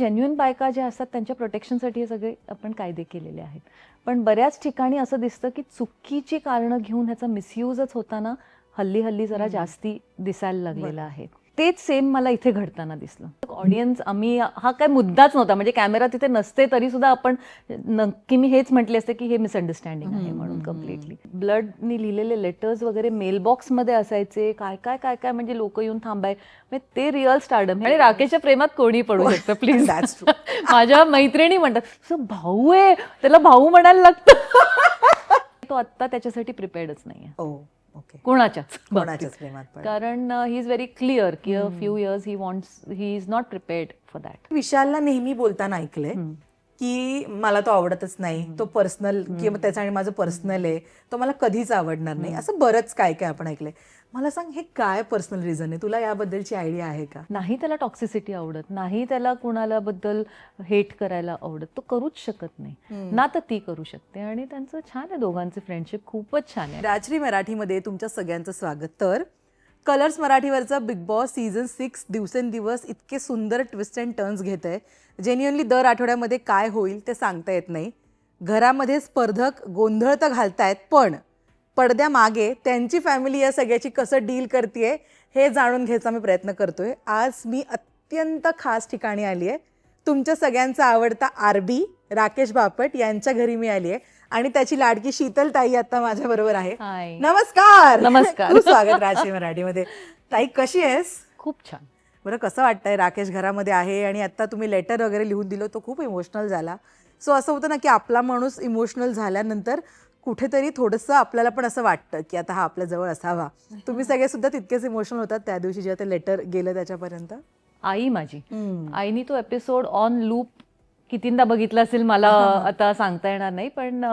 Genuine बायका ज्या असतात त्यांच्या प्रोटेक्शनसाठी हे सगळे आपण कायदे केलेले आहेत. पण बऱ्याच ठिकाणी असं दिसतं की चुकीची कारणं घेऊन ह्याचा मिसयूजच होताना हल्ली जरा जास्ती दिसायला लागलेला आहे. तेच सेम मला इथे घडताना दिसलं. ऑडियन्स आम्ही हा काय मुद्दाच नव्हता, म्हणजे कॅमेरा तिथे नसते तरी सुद्धा आपण नक्की मी हेच म्हटले असते की हे मिसअंडरस्टँडिंग आहे म्हणून. कम्प्लिटली ब्लडनी लिहिलेले लेटर्स वगैरे मेलबॉक्समध्ये असायचे, काय काय काय काय म्हणजे लोक येऊन थांबाय, म्हणजे ते रिअल स्टारडम. आणि राकेशच्या प्रेमात कोणी पडू शकतं प्लीज. माझ्या मैत्रिणी म्हणतात भाऊ आहे, त्याला भाऊ म्हणायला लागतं. तो आत्ता त्याच्यासाठी प्रिपेअर्डच नाहीये कोणाच्याच प्रेमात. कारण ही इज व्हेरी क्लिअर की a few years he is not prepared for that. विशालला नेहमी बोलताना ऐकलंय की मला तो आवडतच नाही, तो पर्सनल किंवा त्याचा आणि माझं पर्सनल आहे, तो मला कधीच आवडणार नाही, असं बरंच काय काय आपण ऐकलंय. मला सांग, हे काय पर्सनल रिझन आहे? तुला याबद्दलची आयडिया आहे का? नाही त्याला टॉक्सिसिटी आवडत नाही, त्याला कुणाला बद्दल हेट करायला आवडत, तो करूच शकत नाही ना, तर ती करू शकते. आणि त्यांचं छान आहे, दोघांचे फ्रेंडशिप खूपच छान आहे. राजश्री मराठीमध्ये तुमच्या सगळ्यांचं स्वागत. तर कलर्स मराठीवरचा बिग बॉस सीझन 6 दिवसेंदिवस इतके सुंदर ट्विस्ट अँड टर्न्स घेत आहे. जेन्युअनली दर आठवड्यामध्ये काय होईल ते सांगता येत नाही. घरामध्ये स्पर्धक गोंधळ तर घालतायत, पण पडद्यामागे त्यांची फॅमिली या सगळ्याची कसं डील करते हे जाणून घ्यायचा मी प्रयत्न करतोय. आज मी अत्यंत खास ठिकाणी आली आहे. तुमच्या सगळ्यांचा आवडता आरबी राकेश बापट यांच्या घरी मी आली आहे आणि त्याची लाडकी शीतल ताई आता माझ्या बरोबर आहे. नमस्कार. नमस्कार. खूप स्वागत राजश्री मराठीमध्ये. ताई, कशी आहेस? खूप छान. बरं, कसं वाटतंय? राकेश घरामध्ये आहे आणि आता तुम्ही लेटर वगैरे लिहून दिलं, तो खूप इमोशनल झाला. सो असं होतं ना की आपला माणूस इमोशनल झाल्यानंतर कुठेतरी थोडंसं आपल्याला पण असं वाटतं की आता हा आपल्या जवळ असावा. तुम्ही सगळे सुद्धा तितकेच इमोशनल होतात त्या दिवशी जेव्हा ते लेटर गेलं त्याच्यापर्यंत? आई माझी आईनी तो एपिसोड ऑन लूप कितींदा बघितला असेल मला आता सांगता येणार नाही, पण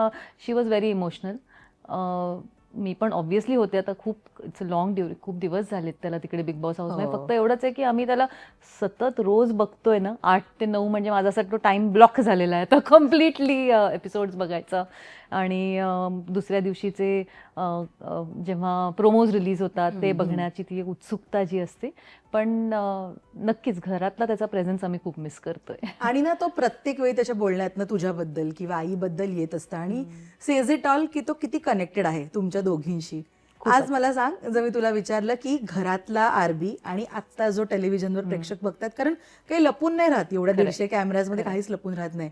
शी वॉज व्हेरी इमोशनल. मी पण ऑब्व्हियसली होते. आता खूप खूप दिवस झालेत त्याला तिकडे बिग बॉस हाऊसमध्ये. फक्त एवढंच आहे की आम्ही त्याला सतत रोज बघतोय ना, 8 ते 9 म्हणजे माझा असा तो टाइम ब्लॉक झालेला आहे आता कम्प्लिटली एपिसोड्स बघायचा. आणि दुसऱ्या दिवशीचे जेव्हा प्रोमोज रिलीज होतात ते बघण्याची ती उत्सुकता जी असते. पण नक्कीच घरातला त्याचा प्रेझेन्स आम्ही खूप मिस करतोय. आणि ना, तो प्रत्येक वेळी त्याच्या बोलण्यातनं तुझ्याबद्दल किंवा आईबद्दल येत असतं आणि सेज इट ऑल की तो किती कनेक्टेड आहे तुमच्या दोघींशी. आज मला सांग, जर मी तुला विचारलं की घरातला आरबी आणि आत्ता जो टेलिव्हिजनवर प्रेक्षक बघतात, कारण काही लपून नाही राहत, एवढ्या 150 कॅमेराजमध्ये काहीच लपून राहत नाही,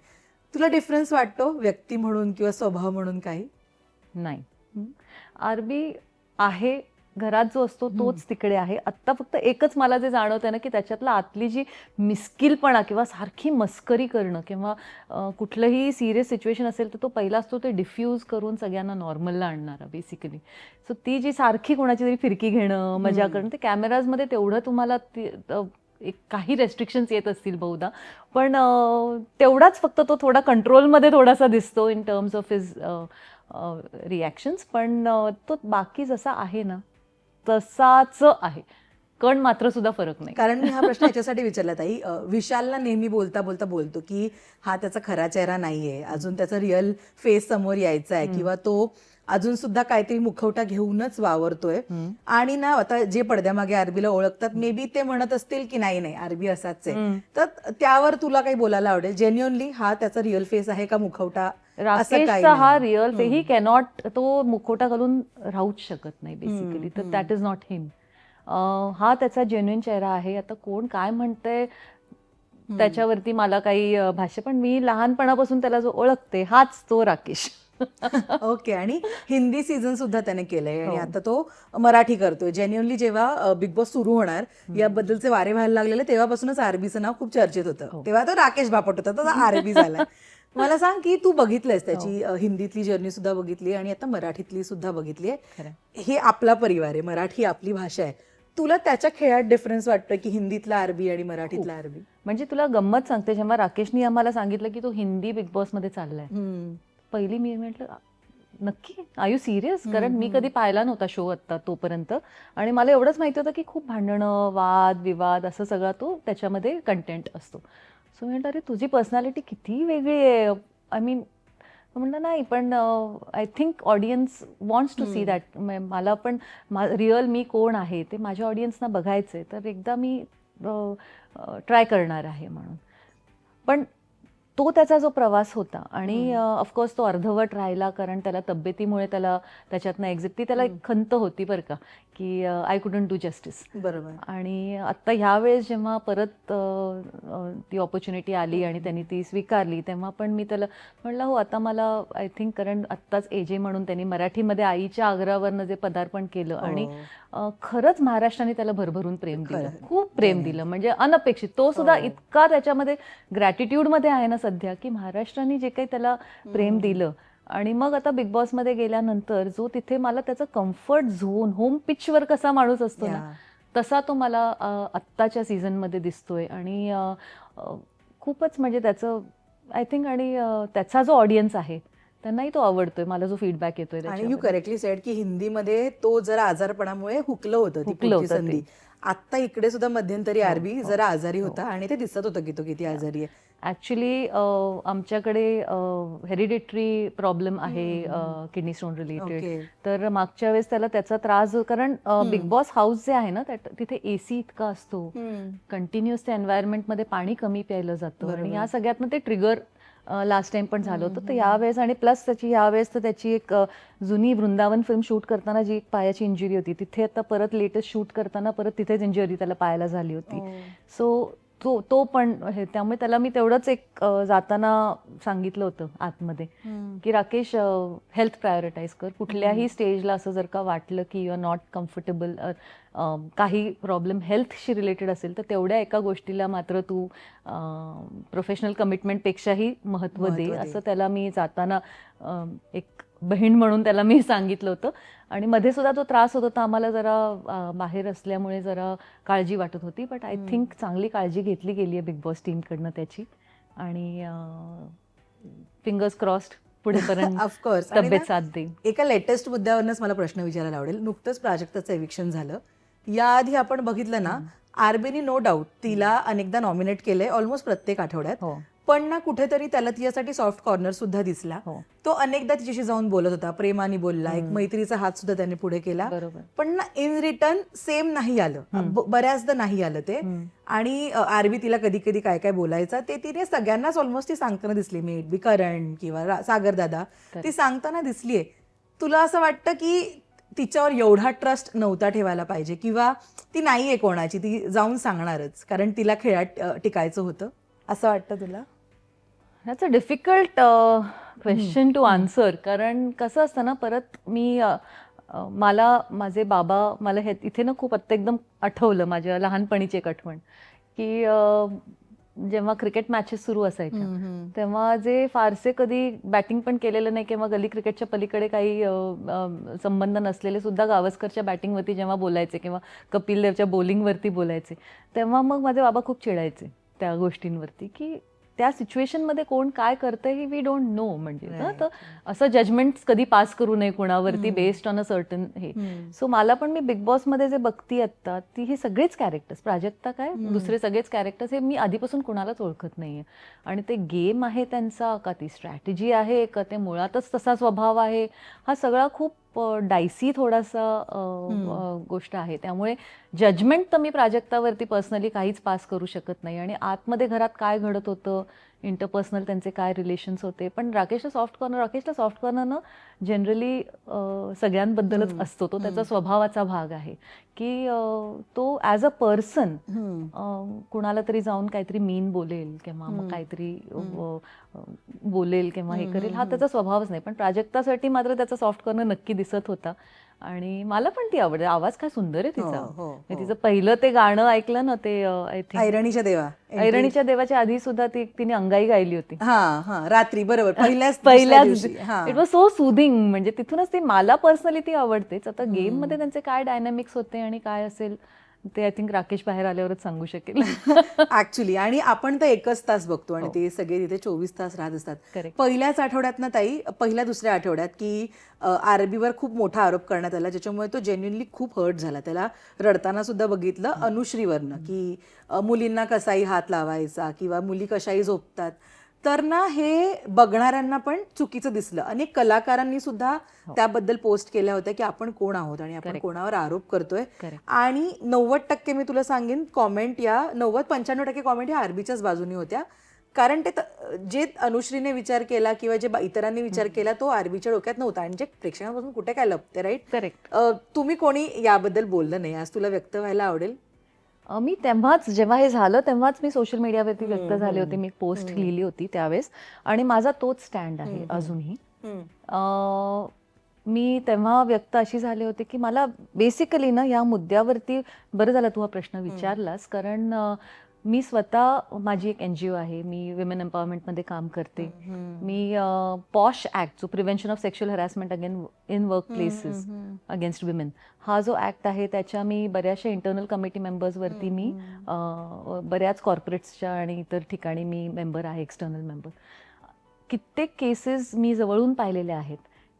तुला डिफरन्स वाटतो व्यक्ती म्हणून किंवा स्वभाव म्हणून? काही नाही. आरबी आहे घरात जो असतो तोच तिकडे आहे. आत्ता फक्त एकच मला जे जाणवतं ना की त्याच्यातला आतली जी मिस्किलपणा किंवा सारखी मस्करी करणं किंवा कुठलंही सिरियस सिच्युएशन असेल तर तो पहिला असतो ते डिफ्यूज करून सगळ्यांना नॉर्मलला आणणारा बेसिकली. सो ती जी सारखी कोणाची तरी फिरकी घेणं, मजा करणं, ते कॅमेराजमध्ये तेवढं तुम्हाला एक काही रेस्ट्रिक्शन्स येत असतील बहुधा, पण तेवढाच फक्त तो थोडा कंट्रोलमध्ये थोडासा दिसतो in terms of his reactions. पण तो बाकी जसा आहे ना तसाच आहे, कण मात्र सुद्धा फरक नाही. कारण मी हा प्रश्न याच्यासाठी विचारला ताई, विशालला नेहमी बोलता बोलता बोलतो की हा त्याचा खरा चेहरा नाहीये, अजून त्याचा रिअल फेस समोर यायचा आहे किंवा तो अजून सुद्धा काहीतरी मुखवटा घेऊनच वावरतोय. आणि ना, आता जे पडद्यामागे आरबीला ओळखतात मे बी ते म्हणत असतील की नाही नाही आरबी असाच आहे, तर त्यावर तुला काही बोलायला आवडेल? जेन्युअनली हा त्याचा रिअल फेस आहे का मुखवटा? राकेशचा हा रिअल फेस. ही कॅनॉट, तो मुखवटा घालून राहूच शकत नाही बेसिकली, तर दॅट इज नॉट हिम. हा त्याचा जेन्युइन चेहरा आहे. आता कोण काय म्हणतंय त्याच्यावरती मला काही भाष्य, पण मी लहानपणापासून त्याला जो ओळखते हाच तो राकेश. ओके. आणि हिंदी सीझन सुद्धा त्याने केलंय आणि आता तो मराठी करतोय. जेन्युअनली जेव्हा बिग बॉस सुरू होणार याबद्दलचे वारे व्हायला लागलेले तेव्हापासूनच आरबीचं नाव खूप चर्चेत होतं. तेव्हा तो राकेश बापट होता, तो आरबी झाला. मला सांग की तू बघितलंयस त्याची हिंदीतली जर्नी सुद्धा बघितली आणि आता मराठीतली सुद्धा बघितली आहे. हे आपला परिवार आहे, मराठी आपली भाषा आहे. तुला त्याच्या खेळात डिफरन्स वाटतं की हिंदीतला आरबी आणि मराठीतला आरबी? म्हणजे तुला गंमत सांगते, जेव्हा राकेशनी आम्हाला सांगितलं की तो हिंदी बिग बॉस मध्ये चाललाय, पहिली मी म्हटलं नक्की, आर यू सिरियस? कारण मी कधी पाहिला नव्हता शो आत्ता तोपर्यंत, आणि मला एवढंच माहिती होतं की खूप भांडणं, वाद विवाद असं सगळा तो त्याच्यामध्ये कंटेंट असतो. सो म्हटलं अरे तुझी पर्सनॅलिटी किती वेगळी आहे. आय मीन म्हटलं नाही, पण I think audience wants to see that. मला पण रिअल मी कोण आहे ते माझ्या ऑडियन्सना बघायचं आहे, तर एकदा मी ट्राय करणार आहे म्हणून. पण तो त्याचा जो प्रवास होता आणि ऑफकोर्स तो अर्धवट राहिला कारण त्याला तब्येतीमुळे त्याला त्याच्यातनं एक्झिट ती त्याला एक खंत होती बरं का की आय कुडंट डू जस्टिस. बरोबर. आणि आत्ता ह्यावेळेस जेव्हा परत ती ऑपॉर्च्युनिटी आली आणि त्यांनी ती स्वीकारली तेव्हा पण मी त्याला म्हणलं हो आता मला आय थिंक कारण आत्ताच एजे म्हणून त्यांनी मराठीमध्ये आईच्या आग्रावरनं जे पदार्पण केलं आणि खरंच महाराष्ट्राने त्याला भरभरून प्रेम दिलं, खूप प्रेम दिलं, म्हणजे अनपेक्षित. तो सुद्धा इतका त्याच्यामध्ये ग्रॅटिट्यूडमध्ये आहे ना सध्या की महाराष्ट्राने जे काही त्याला प्रेम दिलं. आणि मग आता बिग बॉसमध्ये गेल्यानंतर जो तिथे मला त्याचा कम्फर्ट झोन होम पिचवर कसा माणूस असतो ना तसा तो मला आत्ताच्या सीझनमध्ये दिसतोय. आणि खूपच म्हणजे त्याचं आय थिंक आणि त्याचा जो ऑडियन्स आहे त्यांनाही तो आवडतोय, मला जो फीडबॅक येतोय. आणि यू करेक्टली सेड की हिंदीमध्ये तो जरा आजारपणामुळे हुकलं होतं ती पुढची संधी. आता इकडे सुद्धा मध्यंतरी आरबी जरा आजारी होता आणि ते दिसत होतं की तो किती आजारी आहे. ऍक्च्युली आमच्याकडे हेरिडिटरी प्रॉब्लेम आहे किडनी स्टोन रिलेटेड. तर मागच्या वेळेस त्याला त्याचा त्रास कारण बिग बॉस हाऊस जे आहे ना तिथे एसी इतका असतो, कंटिन्युअस त्या एन्व्हायरमेंटमध्ये पाणी कमी प्यायलं जातं आणि या सगळ्यातनं ते ट्रिगर लास्ट टाइम पण झालं होतं. तर यावेळेस आणि प्लस त्याची यावेळेस तर त्याची एक जुनी वृंदावन फिल्म शूट करताना जी एक पायाची इंजुरी होती तिथे आता परत लेटेस्ट शूट करताना परत तिथेच इंजुरी त्याला पायाला झाली होती. सो तो पण हे त्यामुळे त्याला मी तेवढंच एक जाताना सांगितलं होतं आतमध्ये की राकेश हेल्थ प्रायोरिटाईज कर. कुठल्याही स्टेजला असं जर का वाटलं की यू आर नॉट कम्फर्टेबल काही प्रॉब्लेम हेल्थशी रिलेटेड असेल तर तेवढ्या एका गोष्टीला मात्र तू प्रोफेशनल कमिटमेंटपेक्षाही महत्त्व दे असं त्याला मी जाताना एक बहीण म्हणून त्याला मी सांगितलं होतं. आणि मध्ये सुद्धा तो त्रास होत होता, आम्हाला जरा बाहेर असल्यामुळे जरा काळजी वाटत होती. बट आय थिंक चांगली काळजी घेतली गेली आहे बिग बॉस टीमकडनं त्याची. आणि फिंगर्स क्रॉस्ड पुढेपर्यंत ऑफकोर्स तब्येत साथ देईल. एका लेटेस्ट मुद्द्यावरच मला प्रश्न विचारायला आवडेल. नुकतंच प्राजक्ताचं एविक्शन झालं. याआधी आपण बघितलं ना आरबीनी नो डाऊट तिला अनेकदा नॉमिनेट केलंय ऑलमोस्ट प्रत्येक आठवड्यात. पण ना कुठेतरी त्याला तिच्यासाठी सॉफ्ट कॉर्नर सुद्धा दिसला. तो अनेकदा तिच्याशी जाऊन बोलत होता, प्रेमाने बोलला, एक मैत्रीचा हात सुद्धा त्याने पुढे केला. पण ना इन रिटर्न सेम नाही आलं, बऱ्याचदा नाही आलं ते. आणि आरबी तिला कधी कधी काय काय बोलायचा ते तिने सगळ्यांनाच ऑलमोस्ट ती सांगताना दिसली. मे बी करण किंवा सागर दादा ती सांगताना दिसलीये. तुला असं वाटतं की तिच्यावर एवढा ट्रस्ट नव्हता ठेवायला पाहिजे किंवा ती नाहीये कोणाची, ती जाऊन सांगणारच कारण तिला खेळात टिकायचं होतं, असं वाटतं तुला? That's a difficult question to answer. कारण कसं असतं ना परत मी मला माझे बाबा मला हे इथे ना खूप आत्ता एकदम आठवलं माझ्या लहानपणीची एक आठवण की जेव्हा क्रिकेट मॅचेस सुरू असायच्या तेव्हा जे फारसे कधी बॅटिंग पण केलेलं नाही किंवा गली क्रिकेटच्या पलीकडे काही संबंध नसलेले सुद्धा गावस्करच्या बॅटिंगवरती जेव्हा बोलायचे किंवा कपिल देवच्या बॉलिंगवरती बोलायचे तेव्हा मग माझे बाबा खूप चिडायचे त्या गोष्टींवरती की त्या सिच्युएशनमध्ये कोण काय करतंय हे वी डोंट नो. म्हणजे ना तर असं जजमेंट कधी पास करू नये कोणावरती बेस्ड ऑन अ सर्टन हे. सो मला पण मी बिग बॉसमध्ये जे बघती आता ती ही सगळेच कॅरेक्टर्स प्राजक्ता काय दुसरे सगळेच कॅरेक्टर्स हे मी आधीपासून कुणालाच ओळखत नाहीये. आणि ते गेम आहे त्यांचा का ती स्ट्रॅटेजी आहे का ते मुळातच तसा स्वभाव आहे हा सगळा खूप डायसी थोडासा गोष्ट आहे. त्यामुळे जजमेंट तर मी प्राजक्तावरती पर्सनली काहीच पास करू शकत नाही. आणि आतमध्ये घरात काय घडत होतं इंटरपर्सनल त्यांचे काय रिलेशन्स होते. पण राकेशला सॉफ्ट कॉर्नरनं जनरली सगळ्यांबद्दलच असतो. तो त्याचा स्वभावाचा भाग आहे की तो ॲज अ पर्सन कुणाला तरी जाऊन काहीतरी मीन बोलेल किंवा मग काहीतरी बोलेल किंवा हे करेल हा त्याचा स्वभावच नाही. पण प्राजक्तासाठी मात्र त्याचा सॉफ्ट कॉर्नर नक्की दिसत होता. आणि मला पण ती आवडते. आवाज काय सुंदर आहे तिचा. तिचं पहिलं ते गाणं ऐकलं ना ते आय थिंक ऐरणीच्या देवाच्या आधी सुद्धा तिने अंगाई गायली होती रात्री. बरोबर पहिल्याच इट वॉज सो सुदिंग. म्हणजे तिथूनच ती मला पर्सनली ती आवडतेच. आता गेम मध्ये त्यांचे काय डायनॅमिक्स होते आणि काय असेल ते आय थिंक राकेश बाहेर आल्यावरच सांगू शकेल ऍक्च्युली. आणि आपण तर 1 तास बघतो आणि ते सगळे तिथे 24 तास राहत असतात. पहिल्याच आठवड्यात ना ताई, पहिल्या दुसऱ्या आठवड्यात की आरबीवर खूप मोठा आरोप करण्यात आला ज्याच्यामुळे तो जेन्युइनली खूप हर्ट झाला. त्याला रडताना सुद्धा बघितलं अनुश्रीवरनं की मुलींना कसाही हात लावायचा किंवा मुली कशाही झोपतात. तर ना हे बघणाऱ्यांना पण चुकीचं दिसलं. अनेक कलाकारांनी सुद्धा त्याबद्दल पोस्ट केल्या होत्या की आपण कोण आहोत आणि आपण कोणावर आरोप करतोय. आणि 90% मी तुला सांगेन कॉमेंट या 90-95% कॉमेंट ह्या आरबीच्याच बाजूनी होत्या. कारण ते जे अनुश्रीने विचार केला किंवा जे इतरांनी विचार केला तो आरबीच्या डोक्यात नव्हता आणि जे प्रेक्षकांपासून कुठे काय लपते, राईट? करेक्ट. तुम्ही कोणी याबद्दल बोललं नाही, आज तुला व्यक्त व्हायला आवडेल? मी तेव्हाच जेव्हा हे झालं तेव्हाच मी सोशल मीडियावरती व्यक्त झाले होते, मी पोस्ट लिहिली होती त्यावेळेस, आणि माझा तोच स्टँड आहे अजूनही. मी तेव्हा व्यक्त अशी झाले होते की मला बेसिकली ना या मुद्द्यावरती, बरं झालं तू हा प्रश्न विचारलास, कारण मी स्वतः, माझी एक NGO आहे, मी विमेन एम्पॉवरमेंटमध्ये काम करते. मी पॉश ॲक्ट, जो prevention of sexual harassment in work places against women, हा जो ॲक्ट आहे त्याच्या मी बऱ्याचशा इंटरनल कमिटी मेंबर्सवरती मी बऱ्याच कॉर्पोरेट्सच्या आणि इतर ठिकाणी मी मेंबर आहे, एक्सटर्नल मेंबर. कित्येक केसेस मी जवळून पाहिलेल्या आहेत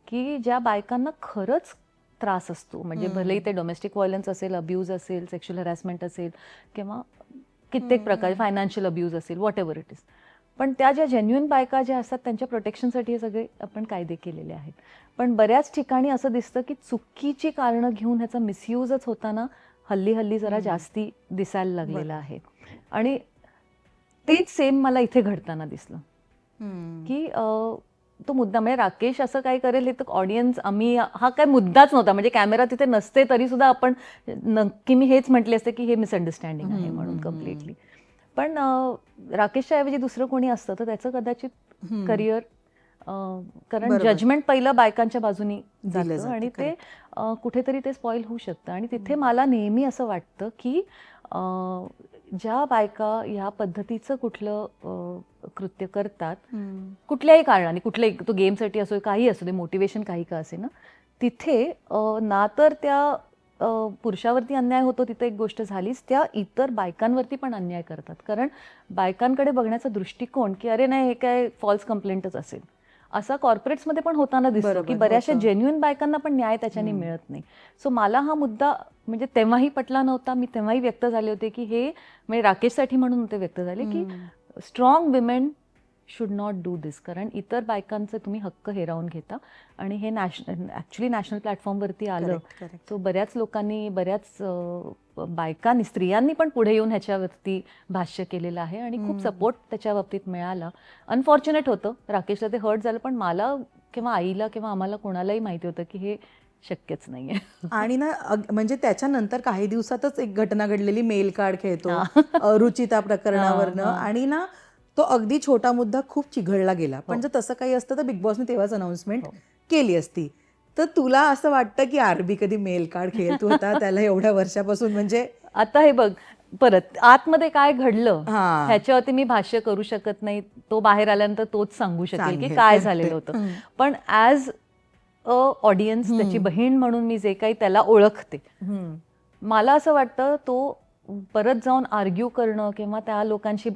की ज्या बायकांना खरंच त्रास असतो, म्हणजे भलेही ते डोमेस्टिक व्हायलन्स असेल, अब्यूज असेल, सेक्शुअल हॅरॅसमेंट असेल, किंवा कित्येक प्रकारे फायनान्शियल अब्यूज असेल, व्हॉट एव्हर इट इज, पण त्या ज्या जेन्युइन बायका ज्या असतात त्यांच्या प्रोटेक्शनसाठी हे सगळे आपण कायदे केलेले आहेत. पण बऱ्याच ठिकाणी असं दिसतं की चुकीची कारणं घेऊन ह्याचा मिसयूजच होताना हल्ली जरा जास्ती दिसायला लागलेला आहे. आणि तेच सेम मला इथे घडताना दिसलं की तो मुद्दा, म्हणजे राकेश असं काय करेल हे तर ऑडियन्स, आम्ही, हा काय मुद्दाच नव्हता, म्हणजे कॅमेरा तिथे नसते तरी सुद्धा आपण नक्की मी हेच म्हटले असते की हे मिसअंडरस्टँडिंग आहे म्हणून कम्प्लिटली. पण राकेशच्या ऐवजी दुसरं कोणी असतं तर त्याचं कदाचित करिअर, कारण जजमेंट पहिलं बायकांच्या बाजूनी जातं आणि ते कुठेतरी ते स्पॉईल होऊ शकतं. आणि तिथे मला नेहमी असं वाटतं की ज्या बायका ह्या पद्धतीचं कुठलं कृत्य करतात, कुठल्याही कारणाने, कुठल्याही, तो गेमसाठी असो, काही असो दे, मोटिवेशन काही का असे ना, तिथे ना तर त्या पुरुषावरती अन्याय होतो, तिथे एक गोष्ट झालीच, त्या इतर बायकांवरती पण अन्याय करतात. कारण बायकांकडे बघण्याचा दृष्टिकोन की अरे नाही, हे काय फॉल्स कंप्लेंटच असेल, असा कॉर्पोरेट्समध्ये पण होताना दिसतो की बऱ्याचशा जेन्युइन बायकांना पण न्याय त्याच्याने मिळत नाही. सो मला हा मुद्दा म्हणजे तेव्हाही पटला नव्हता, मी तेव्हाही व्यक्त झाले होते की हे, म्हणजे राकेशसाठी म्हणून ते व्यक्त झाले की strong women should not do this, कारण इतर बायकांचे तुम्ही हक्क हिरावून घेता. आणि हे ॲक्च्युली नॅशनल प्लॅटफॉर्मवरती आलं, सो बऱ्याच लोकांनी, बऱ्याच बायकांनी, स्त्रियांनी पण पुढे येऊन ह्याच्यावरती भाष्य केलेलं आहे आणि खूप सपोर्ट त्याच्या बाबतीत मिळाला. अनफॉर्च्युनेट होतं, राकेशला ते हर्ट झालं, पण मला किंवा आईला किंवा आम्हाला कोणालाही माहिती होतं की हे शक्यच नाहीये. आणि ना म्हणजे त्याच्यानंतर काही दिवसातच एक घटना घडलेली, मेल कार्ड खेळतो, रुचिता प्रकरणावरनं, आणि ना तो अगदी छोटा मुद्दा खूप चिघळला गेला. पण जर तसं काही असतं तर बिग बॉसने तेव्हाच अनाउन्समेंट केली असती. तर तुला असं वाटतं की आरबी कधी मेल कार्ड खेळत होता त्याला एवढ्या वर्षापासून? म्हणजे आता हे बघ, परत आतमध्ये काय घडलं ह्याच्यावरती मी भाष्य करू शकत नाही, तो बाहेर आल्यानंतर तोच सांगू शकेल की काय झालेलं होतं. पण ॲज ऑडियन्स, त्याची बहीण म्हणून मी जे काही त्याला ओळखते, मला असं वाटतं तो परत जाऊन आर्ग्यू करणं किंवा त्या लोकांशी,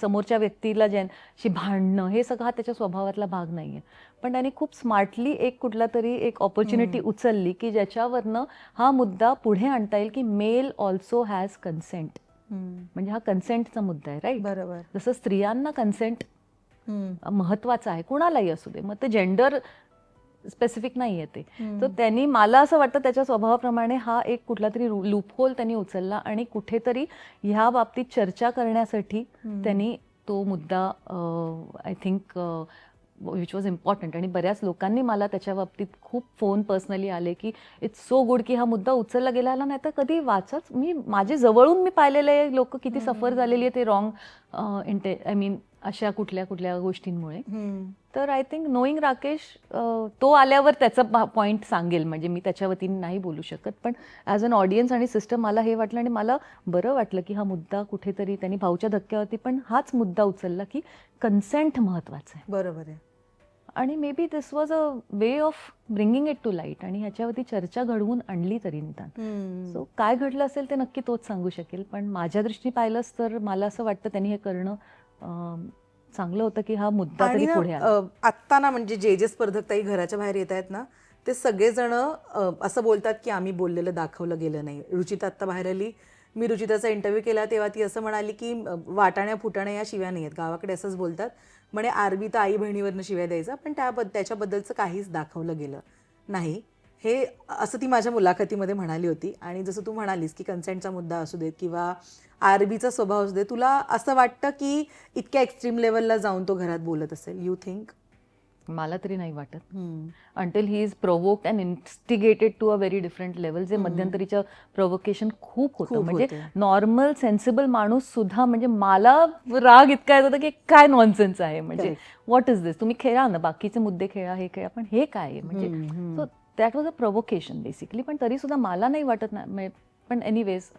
समोरच्या व्यक्तीला ज्यांशी भांडणं, हे सगळं हा त्याच्या स्वभावातला भाग नाहीये. पण त्याने खूप स्मार्टली एक कुठला तरी एक ऑपॉर्च्युनिटी उचलली की ज्याच्यावरनं हा मुद्दा पुढे आणता येईल की मेल ऑल्सो हॅज कन्सेंट. म्हणजे हा कन्सेंटचा मुद्दा आहे, राईट? बरोबर. जसं स्त्रियांना कन्सेंट महत्वाचं आहे, कुणालाही असू दे, मग ते जेंडर स्पेसिफिक नाही आहे ते. तर त्यांनी, मला असं वाटतं त्याच्या स्वभावाप्रमाणे हा एक कुठला तरी लूपहोल त्यांनी उचलला आणि कुठेतरी ह्या बाबतीत चर्चा करण्यासाठी त्यांनी तो मुद्दा, I think which was important. आणि बऱ्याच लोकांनी मला त्याच्या बाबतीत खूप फोन पर्सनली आले की इट्स सो गुड की हा मुद्दा उचलला गेला, नाही तर कधी वाचच, मी माझे जवळून मी पाहिलेले लोक किती सफर झालेली आहे ते रॉंग आय मीन अशा कुठल्या कुठल्या गोष्टींमुळे. तर आय थिंक नोईंग राकेश, तो आल्यावर त्याचा पॉईंट सांगेल, म्हणजे मी त्याच्या वतीने नाही बोलू शकत. पण ॲज अन ऑडियन्स आणि सिस्टम मला हे वाटलं आणि मला बरं वाटलं की हा मुद्दा कुठेतरी त्यांनी भाऊच्या धक्क्यावरती पण हाच मुद्दा उचलला की कन्सेंट महत्वाचं आहे. बरोबर आहे. आणि maybe this was a way of bringing it to light आणि ह्याच्यावरती चर्चा घडवून आणली तरी निदान. सो काय घडलं असेल ते नक्की तोच सांगू शकेल. पण माझ्या दृष्टीने पाहिलंच तर मला असं वाटतं त्यांनी हे करणं चांगलं होतं की हा मुद्दा तरी पुढे आला. आत्ता ना, म्हणजे जे स्पर्धक ताई घराच्या बाहेर येत आहेत ना, ते सगळेजण असं बोलतात की आम्ही बोललेलं दाखवलं गेलं नाही. रुचिता आत्ता बाहेर आली, मी रुचिताचा इंटरव्ह्यू केला तेव्हा ती असं म्हणाली की वाटाण्या फुटाण्या या शिव्या नाही आहेत, गावाकडे असंच बोलतात. म्हणे आरबी तर आई बहिणीवरनं शिव्या द्यायचा, पण त्याच्याबद्दलचं काहीच दाखवलं गेलं नाही. हे असं ती माझ्या मुलाखतीमध्ये म्हणाली होती. आणि जसं तू म्हणालीस की कन्सेंटचा मुद्दा असू देत किंवा आरबीचा स्वभाव असू दे, तुला असं वाटतं की इतक्या एक्स्ट्रीम लेवलला जाऊन तो घरात बोलत असेल? You think? मला तरी नाही वाटत. Until he is provoked and instigated to a very different level, जे मध्यंतरीचं प्रोवोकेशन खूप होतं. खूप म्हणजे होते. नॉर्मल सेन्सिबल माणूस सुद्धा, म्हणजे मला राग इतका येत होता की काय नॉनसेन्स आहे, म्हणजे Correct. व्हॉट इज दिस, तुम्ही खेळा ना, बाकीचे मुद्दे खेळा, हे खेळा, पण हे काय आहे, म्हणजे so that was a provocation basically. पण तरी सुद्धा मला नाही वाटत ना, पण एनिवेज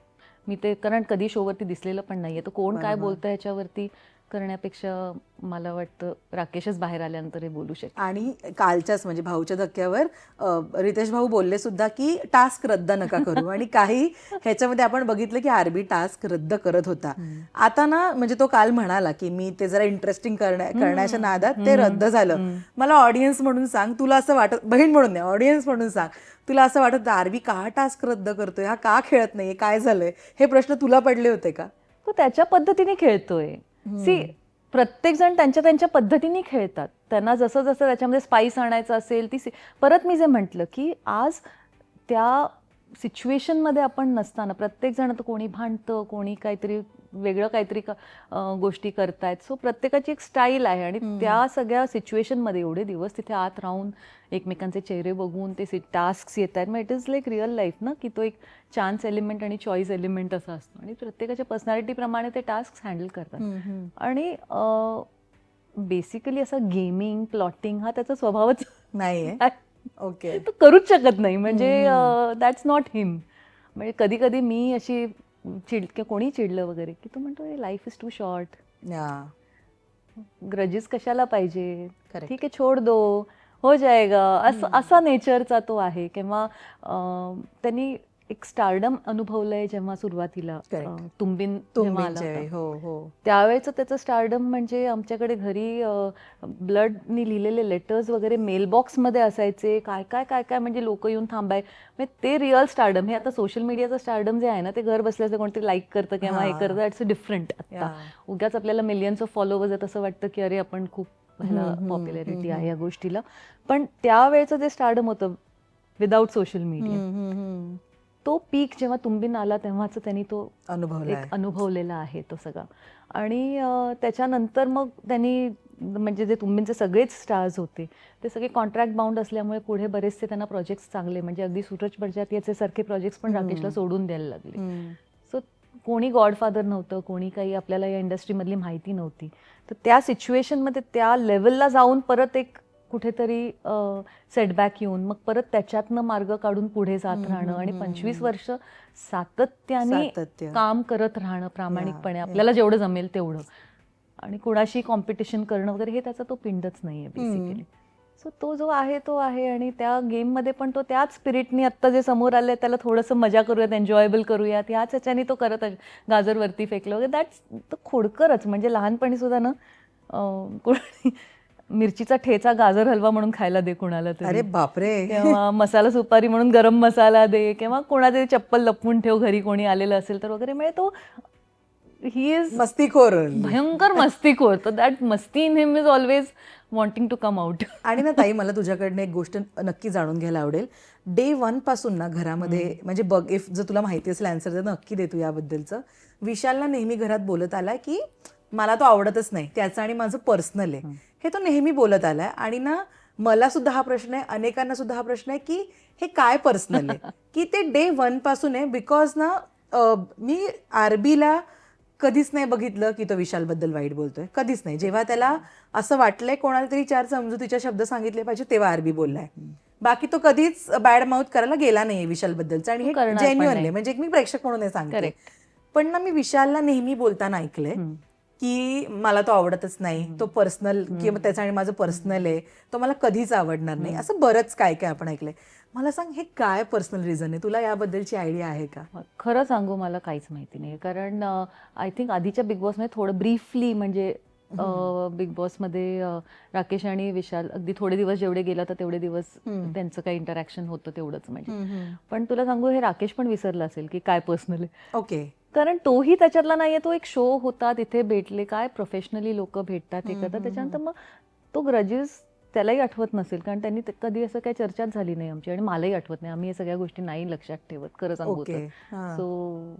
मी ते, कारण कधी शोवरती दिसलेलं पण नाहीये, तर कोण काय बरोबर. बोलतं ह्याच्यावरती करण्यापेक्षा मला वाटतं राकेशच बाहेर आल्यानंतर हे बोलू शकतो. आणि कालच्याच म्हणजे भाऊच्या धक्क्यावर रितेश भाऊ बोलले सुद्धा की टास्क रद्द नका करू. आणि काही ह्याच्यामध्ये आपण बघितलं की आरबी टास्क रद्द करत होता. आता ना, म्हणजे तो काल म्हणाला की मी ते जरा इंटरेस्टिंग करण्याच्या नादात ते रद्द झालं. मला ऑडियन्स म्हणून सांग, तुला असं वाटत, बहीण म्हणून नाही, ऑडियन्स म्हणून सांग, तुला असं वाटत आरबी का टास्क रद्द करतोय, हा का खेळत नाहीये, काय झालंय, हे प्रश्न तुला पडले होते का? तो त्याच्या पद्धतीने खेळतोय. सी, प्रत्येक जण त्यांच्या त्यांच्या पद्धतीने खेळतात. त्यांना जसं जसं त्याच्यामध्ये स्पाइस आणायचं असेल ती परत मी जे म्हटलं की आज त्या सिच्युएशनमध्ये आपण नसताना प्रत्येक जण, तर कोणी भांडतं, कोणी काहीतरी वेगळं काहीतरी गोष्टी करतायत. सो प्रत्येकाची एक स्टाईल आहे आणि त्या सगळ्या सिच्युएशनमध्ये एवढे दिवस तिथे आत राहून एकमेकांचे चेहरे बघून ते टास्क येत आहेत. मग it is like real life ना, की तो एक चान्स एलिमेंट आणि चॉईस एलिमेंट असा असतो आणि प्रत्येकाच्या पर्सनॅलिटीप्रमाणे ते टास्क हँडल करतात. आणि बेसिकली असं गेमिंग, प्लॉटिंग हा त्याचा स्वभावच नाहीये. ओके. तो करूच शकत नाही, म्हणजे दॅट्स नॉट हिम. म्हणजे कधी कधी मी अशी किंवा कोणी चिडलं वगैरे की तो म्हणतो life is too short, grudges कशाला पाहिजे, Correct. ठीक आहे छोड दो, हो जाएगा, असा नेचरचा तो आहे. किंवा त्यांनी एक स्टारडम अनुभवलंय जेव्हा सुरुवातीला Correct. तुंबिन जेव्हा आला तुंबींच्या होता. वेळी. हो हो. त्यावेळेचं त्याचं स्टारडम म्हणजे आमच्याकडे घरी ब्लडनी लिहिलेले लेटर्स वगैरे मेलबॉक्समध्ये असायचे, काय काय काय काय, म्हणजे लोक येऊन थांबाय. म्हणजे ते रिअल स्टारडम. हे आता सोशल मीडियाचं स्टारडम जे आहे ना, ते घर बसल्याचं कोणतरी लाईक करतं किंवा हे करतं, इट्स डिफरंट. आता उगाच आपल्याला मिलियन्स ऑफ फॉलोवर्स आहेत असं वाटतं की अरे आपण खूप ह्याला पॉप्युलॅरिटी आहे या गोष्टीला. पण त्यावेळेचं जे स्टारडम होतं विदाऊट सोशल मीडिया, तो पीक जेव्हा तुंबीन आला तेव्हाच त्यांनी तो एक अनुभवलेला आहे तो सगळा. आणि त्याच्यानंतर मग त्यांनी, म्हणजे जे तुंबींचे सगळेच स्टार्स होते ते सगळे कॉन्ट्रॅक्ट बाउंड असल्यामुळे पुढे बरेचसे त्यांना प्रोजेक्ट्स चांगले, म्हणजे अगदी सूरज बडजात्याचे याचे सारखे प्रोजेक्ट्स पण राकेशला सोडून द्यायला लागले. सो कोणी गॉडफादर नव्हतं, कोणी काही आपल्याला या इंडस्ट्रीमधली माहिती नव्हती. तर त्या सिच्युएशनमध्ये त्या लेवलला जाऊन परत एक कुठेतरी सेटबॅक येऊन मग परत त्याच्यातनं मार्ग काढून पुढे जात राहणं आणि 25 वर्ष सातत्याने काम करत राहणं प्रामाणिकपणे, आपल्याला जेवढं जमेल तेवढं, आणि कुणाशी कॉम्पिटिशन करणं वगैरे हे त्याचा तो पिंडच नाहीये बेसिकली. सो तो जो आहे तो आहे. आणि त्या गेममध्ये पण तो त्याच स्पिरिटनी आत्ता जे समोर आलंय त्याला थोडंसं मजा करूयात, एन्जॉयबल करूयात, ह्याच ह्याच्याने तो करत गाजरवरती फेकलं वगैरे. दॅट्स तो खोडकरच. म्हणजे लहानपणी सुद्धा ना कोणी मिरचीचा ठेचा गाजर हलवा म्हणून खायला दे कोणाला तरी, अरे बापरे, किंवा मसाला सुपारी म्हणून गरम मसाला दे, किंवा कोणातरी चप्पल लपवून ठेव घरी कोणी आलेलं असेल तर वगैरे. म्हणजे तो ही इज मस्तीखोर, भयंकर मस्तीखोर. तर दॅट मस्ती in him is always wanting to come out. आणि ना ताई, मला तुझ्याकडनं एक गोष्ट नक्की जाणून घ्यायला आवडेल. डे 1 पासून ना घरामध्ये, म्हणजे बघ, इफ जर तुला माहिती असेल आन्सर तर नक्की दे तू याबद्दलचं. विशालला नेहमी घरात बोलत आलाय की मला तो आवडतच नाही, त्याचं आणि माझं पर्सनल आहे, हे तो नेहमी बोलत आलाय. आणि ना मला सुद्धा हा प्रश्न आहे, अनेकांना सुद्धा हा प्रश्न आहे की हे काय पर्सनल आहे, की ते डे 1 पासून आहे. बिकॉज ना मी आरबीला कधीच नाही बघितलं की तो विशालबद्दल वाईट बोलतोय, कधीच नाही. जेव्हा त्याला असं वाटलंय कोणाला तरी 4 समजुतीचे शब्द सांगितले पाहिजे तेव्हा आरबी बोललाय. बाकी तो कधीच बॅड माउथ करायला गेला नाहीये विशालबद्दलचा. आणि हे जेन्युअनली, म्हणजे मी प्रेक्षक म्हणून हे सांगते. पण ना मी विशालला नेहमी बोलताना ऐकलंय की मला तो आवडतच नाही, तो पर्सनल, किंवा त्याचं आणि माझं पर्सनल आहे, तो मला कधीच आवडणार नाही, असं बरंच काय काय आपण ऐकलंय. मला सांग, हे काय पर्सनल रिझन आहे? तुला याबद्दलची आयडिया आहे का? खरं सांगू, मला काहीच माहिती नाही. कारण आय थिंक आधीच्या बिग बॉसमध्ये थोडं ब्रीफली, म्हणजे बिग बॉसमध्ये राकेश आणि विशाल अगदी थोडे दिवस जेवढे गेला तर तेवढे दिवस त्यांचं काही इंटरॅक्शन होतं तेवढंच. म्हणजे पण तुला सांगू, हे राकेश पण विसरला असेल की काय पर्सनल आहे. ओके. कारण तोही त्याच्यातला नाहीये. तो एक शो होता, तिथे भेटले, काय प्रोफेशनली लोक भेटतात हे करतात, त्याच्यानंतर मग तो ग्रजेस त्यालाही आठवत नसेल, कारण त्यांनी कधी असं काही चर्चाच झाली नाही आमची, आणि मलाही आठवत नाही. आम्ही या सगळ्या गोष्टी नाही लक्षात ठेवत, खरं सांगू ओके. तर. सो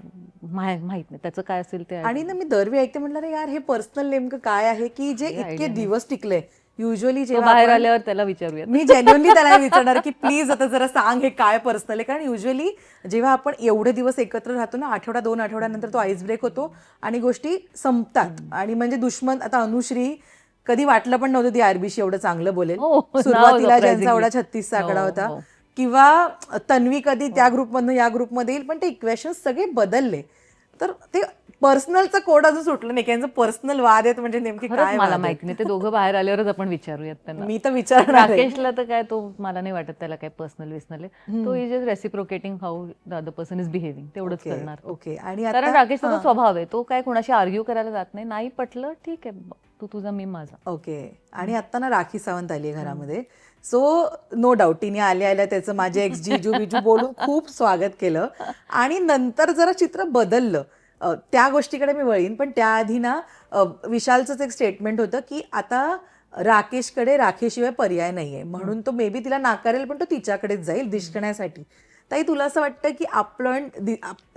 माहित नाही त्याचं काय असेल ते. आणि ना मी दरवेळी ऐकते म्हटलं रे यार हे पर्सनल नेमकं काय आहे की जे इतके दिवस टिकले. युजली तो जेव्हा बाहेर आपण- आल्यावर त्याला विचारूयात. मी जेन्युअनली त्याला विचारणार की प्लीज आता जरा सांग हे काय पर्सनल आहे. कारण युजली जेव्हा आपण एवढे दिवस एकत्र राहतो ना, आठवडा 2 आठवड्यानंतर तो आईस ब्रेक होतो आणि गोष्टी संपतात. आणि म्हणजे दुश्मन आता अनुश्री कधी वाटलं पण नव्हतं ती आरबीशी एवढं चांगलं बोलेल. हो, सुरुवातीला now ज्यांचा एवढा surprisingly. 36 आकडा हो, होता, हो. किंवा तन्वी कधी त्या ग्रुपमधून या ग्रुपमध्ये येईल, पण ते इक्वेशन्स सगळे बदलले. तर ते पर्सनलचं कोड अजून सुटलं नाही. यांचं पर्सनल वाद आहेत म्हणजे नेमके खरंच काय मला वाद माहिती नाही. ते दोघं बाहेर आल्यावरच आपण विचारूयात आहेत? त्यांना. मी तर विचारणार आहे. राकेशला तर काय, तो मला नाही वाटत त्याला काय पर्सनल विसनल आहे. तो is just reciprocating how the other person is behaving, तेवढंच करणार. ओके. आणि कारण आता राकेशचा तो स्वभाव आहे, तो काय कोणाशी आर्ग्यू करायला जात नाही. नाही पटलं ठीक आहे, तू तुझा मी माझा. ओके. आणि आता ना राखी सावंत आली आहे घरामध्ये. सो नो डाऊट तिने आल्या आल्या त्याचं माझे एक्स जीजू बिजू बोलून खूप स्वागत केलं. आणि नंतर जरा चित्र बदललं. त्या गोष्टीकडे मी वळीन, पण त्याआधी ना विशालचंच एक स्टेटमेंट होतं की आता राकेशकडे राखीशिवाय पर्याय नाहीये, म्हणून तो मे बी तिला नाकारेल पण तो तिच्याकडेच जाईल दिसण्यासाठी. ताई तुला असं वाटतं की आपण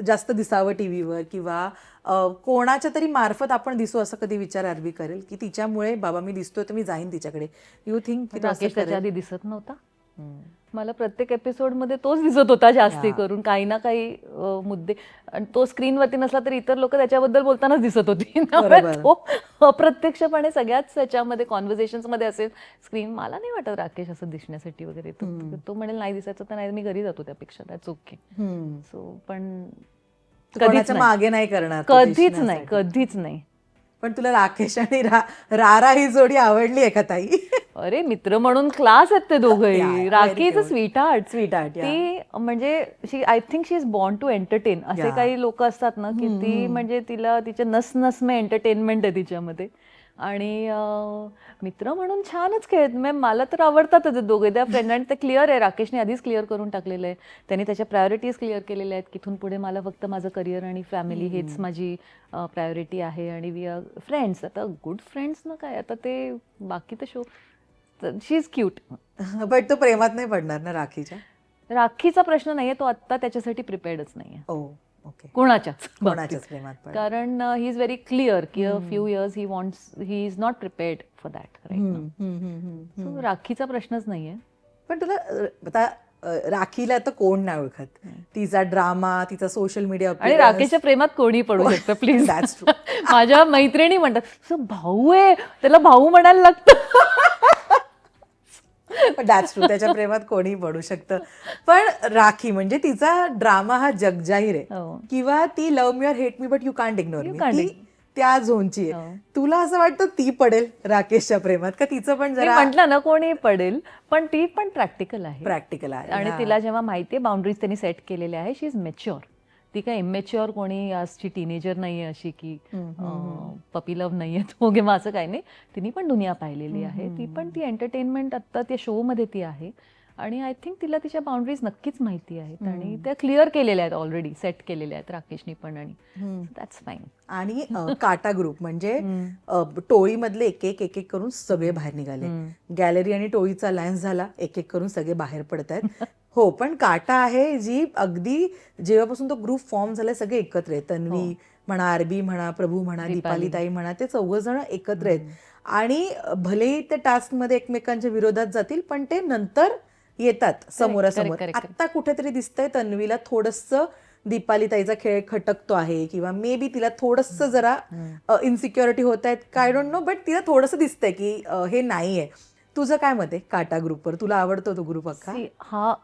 जास्त दिसावं टीव्हीवर किंवा कोणाच्या तरी मार्फत आपण दिसू, असं कधी विचार आरबी करेल की तिच्यामुळे बाबा मी दिसतोय तर मी जाईन तिच्याकडे? यू थिंक की राकेश त्याच्या आधी दिसत नव्हता. मला प्रत्येक एपिसोडमध्ये तोच दिसत होता जास्ती करून, काही ना काही मुद्दे. आणि तो स्क्रीनवरती नसला तर इतर लोक त्याच्याबद्दल बोलतानाच दिसत होती. तो अप्रत्यक्षपणे सगळ्याच त्याच्यामध्ये कॉन्व्हर्सेशन्स मध्ये असेल स्क्रीन. मला नाही वाटत राकेश असं दिसण्यासाठी वगैरे. तो म्हणेल नाही दिसायचं तर नाही, मी घरी जातो त्यापेक्षा, दॅट्स ओके. सो पण कधीच मागे नाही करणार, कधीच नाही, कधीच नाही. पण तुला राकेश आणि रारा ही जोडी आवडली आहे का ताई? अरे मित्र म्हणून क्लास आहेत ते दोघंही. Rakhi is a sweetheart. ती म्हणजे I think she is born to entertain. असे काही लोक असतात ना की ती म्हणजे तिला तिच्या नस में एंटरटेनमेंट आहे तिच्यामध्ये. आणि मित्र म्हणून छानच खेळत. मला तर आवडतातच दोघे त्या फ्रेंड. आणि ते क्लिअर आहे, राकेशने आधीच क्लिअर करून टाकलेलं आहे. त्यांनी त्याच्या प्रायोरिटीज क्लिअर केलेल्या आहेत की इथून पुढे मला फक्त माझं करिअर आणि फॅमिली हेच माझी प्रायोरिटी आहे. आणि वी आर फ्रेंड्स. आता गुड फ्रेंड्स ना काय, आता ते बाकी तर show. She is cute. But तो प्रेमात नाही पडणार ना राखीच्या? राखीचा प्रश्न नाहीये, तो आता त्याच्यासाठी प्रिपेअर्डच नाहीये. ओके. कोणाच्याच प्रेमात पडणार. कारण ही इज व्हेरी क्लिअर की a few years he is not prepared for that right. So राखीचा प्रश्नच नाहीये. पण तुला आता राखीला तर कोण नाही ओळखत. तिचा ड्रामा, तिचा सोशल मीडिया, आणि राकेशच्या प्रेमात कोणी पडू शकतं प्लीज. That's true. माझ्या मैत्रिणी म्हणतात भाऊ आहे, त्याला भाऊ म्हणायला लागतं. दॅट्स ट्रू, त्याच्या प्रेमात कोणी पडू शकतं. पण राखी म्हणजे तिचा ड्रामा हा जगजाहीर आहे. किंवा ती लव्ह मी और hate me but you can't ignore me, ती त्या झोनची आहे. तुला असं वाटतं ती पडेल राकेशच्या प्रेमात का? तिचं पण जरा म्हटलं ना कोणी पडेल, पण ती पण प्रॅक्टिकल आहे. प्रॅक्टिकल आहे. आणि तिला जेव्हा माहितीये बाउंड्रीज त्यांनी सेट केलेल्या आहे, शी इज मॅच्युअर. ती काय इमॅच्युअर कोणी आजची टीनेजर नाहीये अशी की पपी लव्ह नाहीये तो किंवा असं काही नाही. तिने पण दुनिया पाहिलेली आहे. ती एंटरटेनमेंट आता त्या शो मध्ये ती आहे. आणि आय थिंक तिला तिच्या बाउंड्रीज नक्कीच माहिती आहेत आणि त्या क्लिअर केलेल्या आहेत, ऑलरेडी सेट केलेल्या आहेत राकेशनी पण. आणि दॅट्स फाईन. आणि काटा ग्रुप म्हणजे टोळीमधले एक एक करून सगळे बाहेर निघाले. गॅलरी आणि टोळीचा अलायन्स झाला, एक एक करून सगळे बाहेर पडत आहेत. हो, पण काटा आहे जी अगदी जेव्हापासून तो ग्रुप फॉर्म झालाय सगळे एकत्र आहेत. तन्वी म्हणा, आरबी म्हणा, प्रभू म्हणा, दीपाली ताई म्हणा, ते 4 जण एकत्र आहेत. आणि भलेही ते टास्क मध्ये एकमेकांच्या विरोधात जातील पण ते नंतर येतात समोरासमोर. आता कुठेतरी दिसतंय तन्वीला थोडंसं दीपाली ताईचा खेळ खटकतो आहे किंवा मे बी तिला थोडंसं जरा इन्सिक्युरिटी होत आहेत, काय डोंट नो. बट तिला थोडंसं दिसतंय की हे नाहीये. तुझं काय मत आहे काटा ग्रुपवर? तुला आवडतो तो ग्रुप अख्खा? हा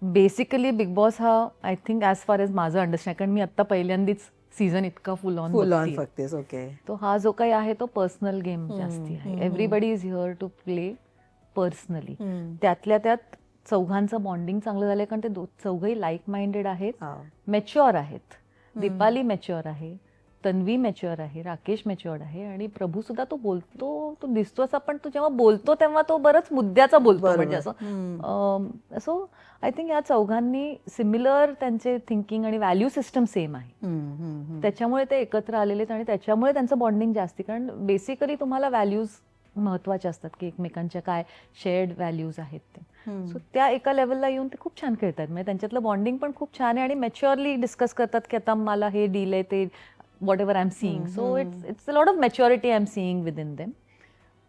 बेसिकली बिग बॉस हा I think as far as माझं अंडरस्टँड, कारण मी आता पहिल्यांदाच सीझन इतका फुल ऑन फक्त. ओके. तो हा जो काही आहे तो पर्सनल गेम जास्ती आहे. Everybody is here to play personally. त्यातल्या त्यात चौघांचं बॉन्डिंग चांगलं झालंय कारण ते चौघही लाईक माइंडेड आहेत, मॅच्युअर आहेत. दीपाली मॅच्युअर आहे, तन्वी मॅच्युअर आहे, राकेश मॅच्युअर आहे आणि प्रभू सुद्धा तो बोलतो, तो दिसतो असा, पण तो जेव्हा बोलतो तेव्हा तो बरंच मुद्द्याचा बोलतो. म्हणजे असं सो आय थिंक या चौघांनी सिमिलर त्यांचे थिंकिंग आणि व्हॅल्यू सिस्टम सेम आहे. त्याच्यामुळे ते एकत्र आलेले आहेत आणि त्याच्यामुळे त्यांचं बॉन्डिंग जास्ती. कारण बेसिकली तुम्हाला व्हॅल्यूज महत्वाच्या असतात की एकमेकांच्या काय शेअर्ड व्हॅल्यूज आहेत ते. सो त्या एका लेवलला येऊन ते खूप छान खेळतात. म्हणजे त्यांच्यातलं बॉन्डिंग पण खूप छान आहे आणि मॅच्युअरली डिस्कस करतात की आता मला हे डील आहे ते whatever I am seeing. So it's a lot of maturity I am seeing within them.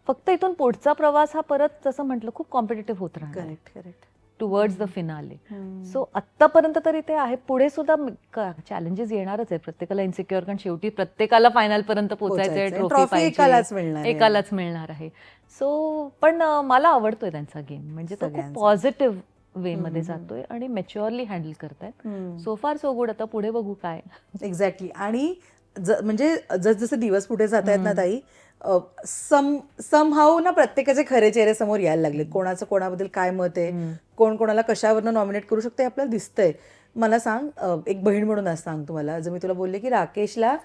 फक्त इथून पुढचा प्रवास हा परत जसं म्हटलं खूप कॉम्पिटेटिव्ह होत राहणार correct correct. Towards the finale. So आत्तापर्यंत तरी ते आहे. पुढे सुद्धा चॅलेंजेस येणारच आहे प्रत्येकाला इन्सिक्युअर, कारण शेवटी प्रत्येकाला फायनल पर्यंत पोहोचायचं आहे. ट्रॉफी एकालाच मिळणार आहे. एकालाच मिळणार आहे. सो पण मला आवडतोय त्यांचा गेम. म्हणजे तो खूप सगळ्यांचा. पॉझिटिव्ह वे मध्ये जातोय आणि मॅच्युअरली हँडल करतायत. सो फार सो गुड. आता पुढे बघू काय. एक्झॅक्टली. आणि म्हणजे जसजसे दिवस पुढे जात आहेत ना ताई, समहाऊ ना प्रत्येकाचे खरे चेहरे समोर यायला लागलेत. कोणाचं कोणाबद्दल काय मत आहे, कोण कोणाला कशावरनं नॉमिनेट करू शकतं हे आपल्याला दिसतंय. मला सांग, एक बहीण म्हणून आज सांग तुम्हाला, जर मी तुला बोलले की राकेशला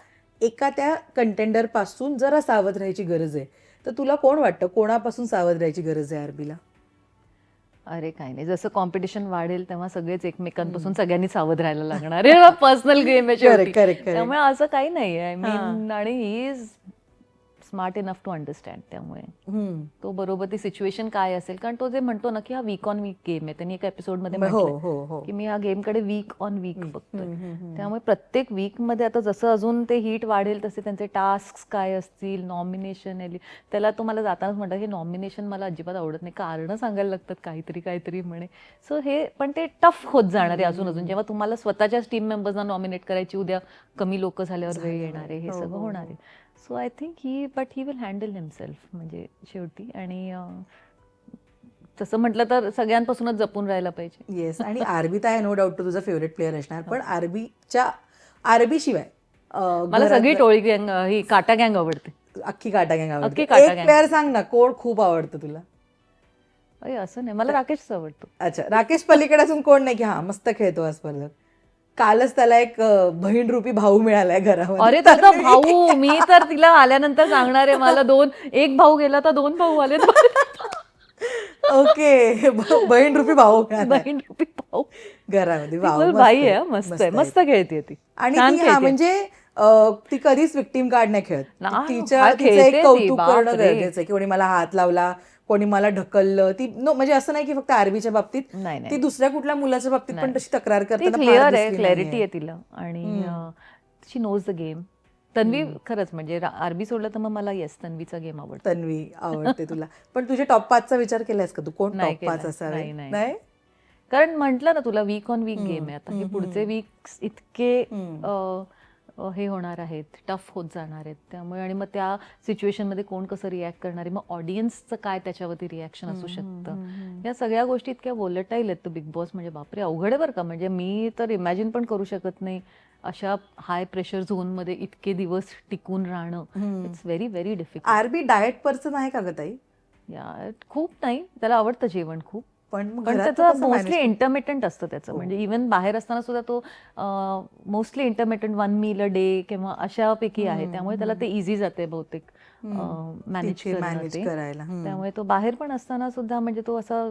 एका त्या कंटेंडर पासून जरा सावध राहायची गरज आहे, तर तुला कोण वाटतं कोणापासून सावध राहायची गरज आहे आरबीला? अरे काही नाही, जसं कॉम्पिटिशन वाढेल तेव्हा सगळेच एकमेकांपासून सगळ्यांनी सावध राहायला लागणार आहे. पर्सनल गेम आहे शेवटी. त्यामुळे असं काही नाही आहे. आय मीन, आणि he is smart enough to understand. त्यामुळे तो बरोबर ती सिच्युएशन काय असेल, कारण तो जे म्हणतो ना की हा वीक ऑन वीक गेम आहे, त्यांनी एका एपिसोडमध्ये म्हटलं की मी या गेमकडे वीक ऑन वीक बघतोय. त्यामुळे प्रत्येक वीक मध्ये आता जसं अजून ते हीट वाढेल तसे त्यांचे टास्क काय असतील, नॉमिनेशन त्याला तो मला जातानाच म्हणतात की नॉमिनेशन मला अजिबात आवडत नाही, कारण सांगायला लागतात काहीतरी काहीतरी म्हणे. सो हे पण ते टफ होत जाणार आहे अजून अजून, जेव्हा तुम्हाला स्वतःच्याच टीम मेंबर्सना नॉमिनेट करायची, उद्या कमी लोक झाल्यावर वेळ येणार आहे, हे सगळं होणार आहे. So I think but he will handle himself म्हणजे शेवटी. आणि तसं म्हटलं तर सगळ्यांपासूनच जपून राहायला पाहिजे. येस. आणि आरबी तर आहे, नो डाऊट तुझा फेवरेट प्लेअर असणार, पण आरबी शिवाय मला सगळी टोळी गँग, ही काटा गँग आवडते. अख्खी काटा गँग आवडते. अख्खी काटा एक gang. प्लेअर सांग ना, कोण खूप आवडतं तुला? अरे असं नाही, मला राकेशच आवडतो. अच्छा, राकेश पलीकडे असून कोण नाही की हा मस्त खेळतो हा स्पर्धक? कालच त्याला एक बहीण रूपी भाऊ मिळालाय घरामध्ये. अरे त्याचा भाऊ, मी तर तिला आल्यानंतर सांगणार आहे, मला एक भाऊ गेला तर 2 भाऊ आले. ओके, बहीण रूपी भाऊ मिळालाय बहीण रूपी भाऊ घरामध्ये. बाई आहे, मस्त आहे, मस्त खेळते ती. आणि छान ती खेळते. म्हणजे ती कधीच विक्टीम कार्ड नाही खेळत. नाही, तिचं हा एक खेळते ती, कौतुक बापरे. करणं गरजेचं आहे की कोणी मला हात लावला, कोणी मला ढकललं. ती म्हणजे असं नाही की फक्त आरबीच्या बाबतीत, नाही ती दुसऱ्या कुठल्या मुलाच्या बाबतीत पण तशी तक्रार ती करताना क्लिअर फार आहे, दिसली क्लॅरिटी नाहीये. आहे तिला. आणि शी नोज द गेम. तन्वी खरंच म्हणजे आरबी सोडलं तर मग मला येस तन्वीचा गेम आवडतो. तन्वी आवडते तुला. पण तुझ्या टॉप 5चा विचार केलास का तू? कोण नाही टॉप 5 केला. असावे? नाही. नाही. कारण म्हटलं ना तुला, वीक ऑन वीक गेम आहे. आता हे पुढचे वीक्स इतके हे होणार आहेत, टफ होत जाणार आहेत. त्यामुळे आणि मग त्या सिच्युएशनमध्ये कोण कसं रिॲक्ट करणार आहे, मग ऑडियन्सचं काय त्याच्यावरती रिॲक्शन असू शकतं, या सगळ्या गोष्टी इतक्या वोलेटाईल आहेत. तर बिग बॉस म्हणजे बापरे अवघड आहे बरं का. म्हणजे मी तर इमॅजिन पण करू शकत नाही अशा हाय प्रेशर झोनमध्ये इतके दिवस टिकून राहणं. It's very very difficult. आरबी डाएट पर्सन आहे का ग ताई? या खूप नाही, त्याला आवडतं जेवण खूप, पण पण त्याचं मोस्टली इंटरमिटंट असतं त्याचं. म्हणजे इव्हन बाहेर असताना सुद्धा तो mostly intermittent 1 meal a day किंवा अशापैकी आहे. त्यामुळे त्याला ते इझी जाते बहुतेक मॅनेज करायला. त्यामुळे तो बाहेर पण असताना सुद्धा म्हणजे तो असा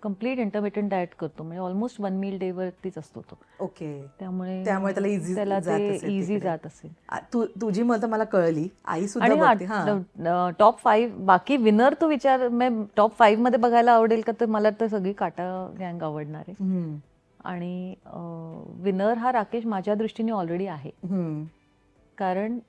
कम्प्लीट इंटरमिटंट डाएट करतो. म्हणजे ऑलमोस्ट 1 मील डे वरतीच असतो तो. ओके. त्यामुळे त्याला ते इझी जात असेल. तुझी मतं मला कळली. आई सुद्धा आणि टॉप 5 बाकी विनर तू विचार, टॉप 5 मध्ये बघायला आवडेल का? तर मला तर सगळी काटा गँग आवडणार आहे. आणि विनर हा राकेश माझ्या दृष्टीने ऑलरेडी आहे. कारण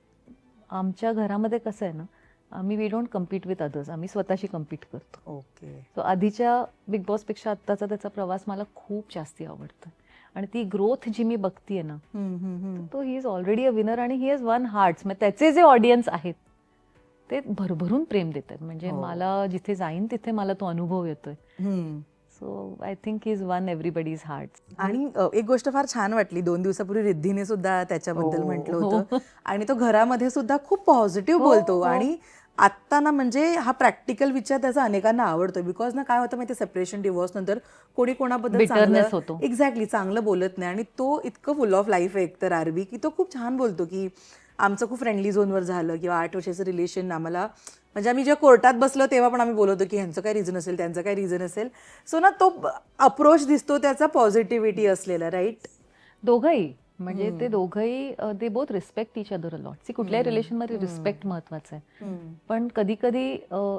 आमच्या घरामध्ये कसं आहे ना, आम्ही we don't compete with others, आम्ही स्वतःशी कम्पीट करतो. ओके. सो आधीच्या बिग बॉस पेक्षा आत्ताचा त्याचा प्रवास मला खूप जास्ती आवडतो. आणि ती ग्रोथ जी मी बघतीये ना, तो he is already a winner आणि ही इज वन हार्ट्स. म्हणजे त्याचे जे ऑडियन्स आहेत ते भरभरून प्रेम देतात. म्हणजे मला जिथे जाईन तिथे मला तो अनुभव येतोय. So I think he is one everybody's heart. आणि एक गोष्ट फार छान वाटली, 2 दिवसापूर्वी रिद्धीने सुद्धा त्याच्याबद्दल म्हटलं होतं. आणि तो घरामध्ये सुद्धा खूप पॉझिटिव्ह बोलतो. आणि आत्ता ना म्हणजे हा प्रॅक्टिकल विचार त्याचा अनेकांना आवडतोय. बिकॉज ना काय होतं माहिती, सेपरेशन डिवोर्स नंतर कोणी कोणाबद्दल चांगलं, एक्झॅक्टली चांगलं बोलत नाही. आणि तो इतकं फुल ऑफ लाईफ आहे एकतर आरबी, की तो खूप छान बोलतो की आमचं खूप फ्रेंडली झोनवर झालं किंवा 8 वर्षाचं रिलेशन आम्हाला, म्हणजे आम्ही जेव्हा कोर्टात बसलो तेव्हा पण आम्ही बोलतो की ह्यांचं काय रिझन असेल, त्यांचं काय रिझन असेल. सो ना तो अप्रोच दिसतो त्याचा पॉझिटिव्हिटी असलेला, राईट? दोघंही म्हणजे ते दोघंही they both respect each other a lot. कुठल्याही रिलेशनमध्ये रिस्पेक्ट महत्वाचं आहे. पण कधी कधी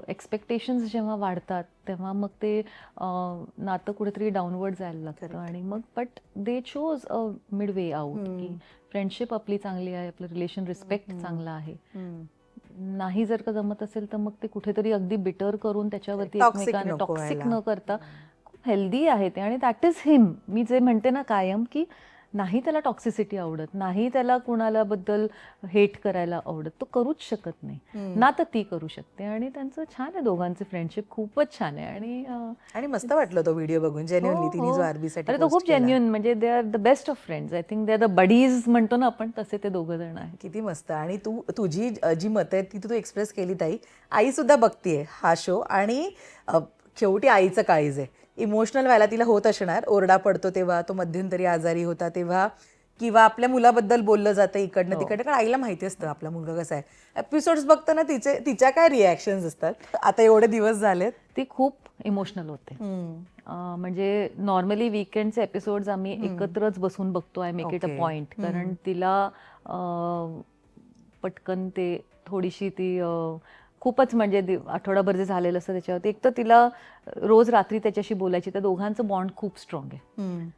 एक्सपेक्टेशन्स जेव्हा वाढतात तेव्हा मग ते नातं कुठेतरी डाऊनवर्ड जायला लागतं आणि मग but they chose a mid way out की फ्रेंडशिप आपली चांगली आहे, आपलं रिलेशन रिस्पेक्ट चांगला आहे. नाही जर का जमत असेल तर मग ते कुठेतरी अगदी बिटर करून त्याच्यावरती एकमेकांना टॉक्सिक न करता खूप हेल्दी आहे ते. आणि दॅट इज हिम. मी जे म्हणते ना कायम की नाही त्याला टॉक्सिसिटी आवडत, नाही त्याला कुणाला बद्दल हेट करायला आवडत, तो करूच शकत नाही ना, तर ती करू शकते. आणि त्यांचं छान आहे दोघांचे फ्रेंडशिप, खूपच छान आहे. आणि मस्त वाटलं तो व्हिडिओ बघून जेन्युइनली तिने जो आरबी साठी अरे तो खूप जेन्युइन, म्हणजे they are the best of friends. I think they are the buddies म्हणतो ना आपण, तसे ते दोघं जण आहेत. किती मस्त. आणि तुझी जी मतं आहेत ती तू एक्सप्रेस केली ताई. आई सुद्धा बघतीये हा शो आणि शेवटी आईचं काळीज आहे. इमोशनल व्हायला तिला होत असणार, ओरडा पडतो तेव्हा, तो मध्यंतरी आजारी होता तेव्हा, किंवा आपल्या मुलाबद्दल बोललं जातं इकडनं तिकडनं, कारण आईला माहिती असतं आपला मुलगा कसा आहे. एपिसोड्स बघताना तिच्या काय रिॲक्शन्स असतात आता एवढे दिवस झालेत? ती खूप इमोशनल होते. म्हणजे नॉर्मली वीकेंडचे एपिसोड्स आम्ही एकत्रच बसून बघतो. I make it a point, कारण तिला पटकन ते थोडीशी ती खूपच म्हणजे आठवडाभर जे झालेलं असतं त्याच्यावरती, एक तर तिला रोज रात्री त्याच्याशी बोलायची. त्या दोघांचं बॉन्ड खूप स्ट्रॉंग आहे.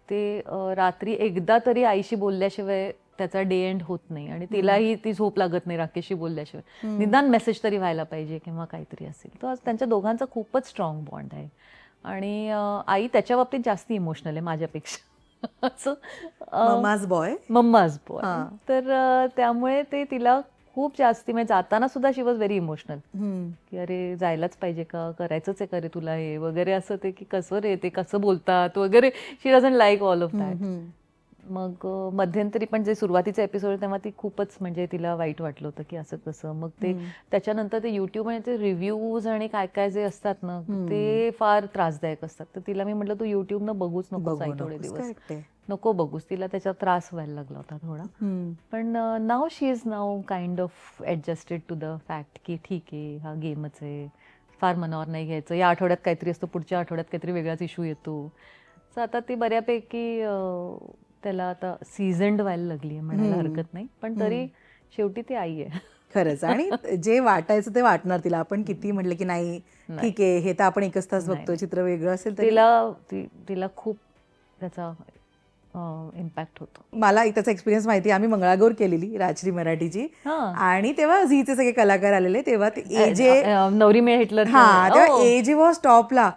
ते रात्री एकदा तरी आईशी बोलल्याशिवाय त्याचा डे एंड होत नाही. आणि तिलाही ती झोप लागत नाही राकेशशी बोलल्याशिवाय. निदान मेसेज तरी व्हायला पाहिजे किंवा काहीतरी असेल. तर त्यांच्या दोघांचा खूपच स्ट्रॉंग बॉन्ड आहे. आणि आई त्याच्या बाबतीत जास्त इमोशनल आहे माझ्यापेक्षा. असं मम्माज बॉय. तर त्यामुळे ते तिला खूप जास्ती, म्हणजे जाताना सुद्धा शी वॉज व्हेरी इमोशनल की अरे जायलाच पाहिजे का, करायचंच आहे का रे तुला हे वगैरे, असं ते की कसं रे ते कसं बोलतात वगैरे. She doesn't like all of that. मग मध्यंतरी पण जे सुरुवातीचे एपिसोड तेव्हा ती खूपच, म्हणजे तिला वाईट वाटलं होतं की असं कसं. मग ते त्याच्यानंतर ते युट्यूब आणि ते रिव्ह्यूज आणि काय काय जे असतात ना, ते फार त्रासदायक असतात. तर तिला मी म्हटलं तू युट्यूब न बघूच नको थोडे दिवस, नको बघूस. तिला त्याचा त्रास व्हायला लागला होता थोडा. पण now she is now kind of adjusted to the fact की ठीक आहे, हा गेमच आहे, फार मनावर नाही घ्यायचं. या आठवड्यात काहीतरी असतं, पुढच्या आठवड्यात काहीतरी वेगळाच इश्यू येतो. तर आता ती बऱ्यापैकी त्याला आता सीझन्ड व्हायला लागली आहे म्हणायला हरकत नाही. पण तरी शेवटी ती आई आहे. खरंच. आणि जे वाटायचं ते वाटणार तिला. आपण किती म्हटलं की नाही ठीक आहे हे तर आपण एकच तास बघतो, चित्र वेगळं असेल तर तिला खूप त्याचा इम्पॅक्ट होतो. मला त्याचा एक्सपिरियन्स माहिती आहे. आम्ही मंगळागौर केलेली राजश्री मराठीची, आणि तेव्हा झीचे सगळे कलाकार आलेले. तेव्हा नवरी मे हिटलर, तेव्हा एजे वॉज टॉपला.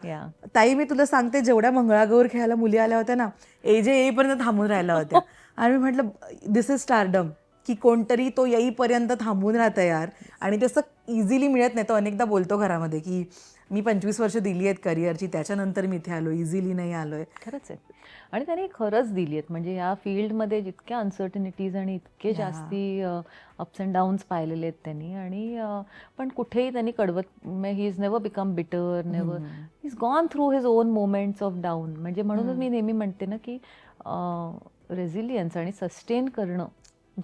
ताई मी तुला सांगते, जेवढ्या मंगळागौर खेळायला मुली आल्या होत्या ना, एजे येईपर्यंत थांबून राहिल्या होत्या. आणि मी म्हटलं दिस इज स्टारडम, की कोणतरी तो येईपर्यंत थांबून राहतं यार. आणि तसं इझिली मिळत नाही. तो अनेकदा बोलतो घरामध्ये की मी 25 वर्ष दिली आहेत करिअरची, त्याच्यानंतर मी इथे आलो, इझिली नाही आलोय. खरंच आहे. आणि त्याने खरंच दिली आहेत. म्हणजे या फील्डमध्ये जितक्या अनसर्टनिटीज आणि इतके जास्ती अप्स अँड डाऊन्स पाहिलेले आहेत त्यांनी. आणि पण कुठेही त्यांनी कडवत, ही इज नेव्हर बिकम बिटर, never, he is gone through his on moments of down. म्हणजे म्हणूनच मी नेहमी म्हणते ना की रेझिलियन्स आणि सस्टेन करणं